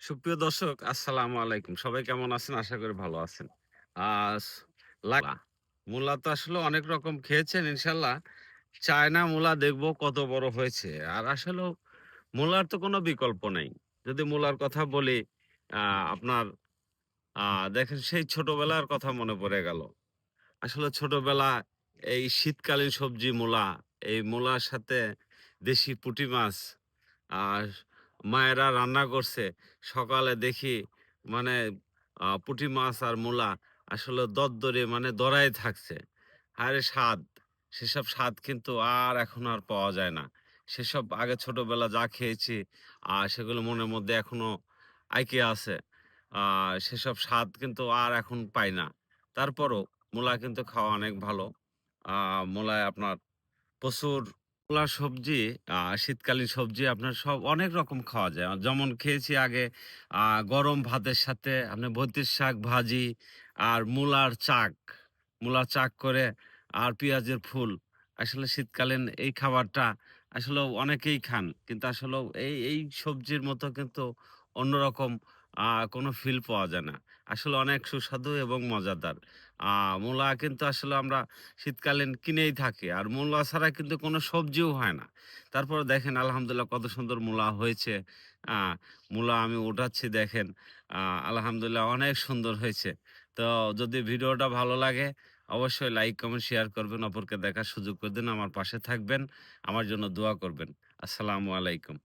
সুপ্রিয় দর্শক, আসসালামু আলাইকুম। সবাই কেমন আছেন? আশা করি ভালো আছেন। আস লা মূলা তো আসলে অনেক রকম খেয়েছেন ইনশাআল্লাহ। চায়না মূলা দেখবো কত বড় হয়েছে। আর আসলেও মূলার তো কোনো বিকল্প নাই। যদি মূলার কথা বলি, আ আপনার আ দেখেন সেই ছোটবেলার কথা মনে পড়ে গেল। আসলে ছোটবেলা এই শীতকালীন সবজি মূলা, এই মূলার সাথে দেশি পুঁটি মাছ আর মায়েরা রান্না করছে। সকালে দেখি মানে পুঁটি মাছ আর মূলা আসলে দরদরে মানে দরায় থাকছে। হায়রে স্বাদ! সেসব স্বাদ কিন্তু এখন আর পাওয়া যায় না। সেসব আগে ছোটবেলা যা খেয়েছি সেগুলো মনের মধ্যে এখনো আইকে আছে। আ সেসব স্বাদ কিন্তু আর এখন পাই না। তারপরও মূলা কিন্তু খাওয়া অনেক ভালো। আ মূলায় আপনার প্রচুর মূলার সবজি, শীতকালীন সবজি আপনার সব অনেক রকম খাওয়া যায়। যেমন খেয়েছি আগে গরম ভাতের সাথে আপনি বতির শাক ভাজি আর মূলার চাক করে আর পেঁয়াজের ফুল। আসলে শীতকালীন এই খাবারটা আসলেও অনেকেই খান। কিন্তু আসলেও এই সবজির মতো কিন্তু অন্যরকম আ কোনো ফিল পাওয়া যায় না। আসলে অনেক সুস্বাদু এবং মজাদার। আ মূলা কিন্তু আসলে আমরা শীতকালীন কিনেই থাকি। আর মূলা ছাড়া কিন্তু কোনো সবজিও হয় না। তারপরে দেখেন আলহামদুলিল্লাহ কত সুন্দর মূলা হয়েছে। আ মূলা আমি উঠাচ্ছি দেখেন। আ আলহামদুলিল্লাহ অনেক সুন্দর হয়েছে। তো যদি ভিডিওটা ভালো লাগে অবশ্যই লাইক, কমেন্ট, শেয়ার করবেন। অপরকে দেখার সুযোগ করে দিন। আমার পাশে থাকবেন। আমার জন্য দোয়া করবেন। আসসালামু আলাইকুম।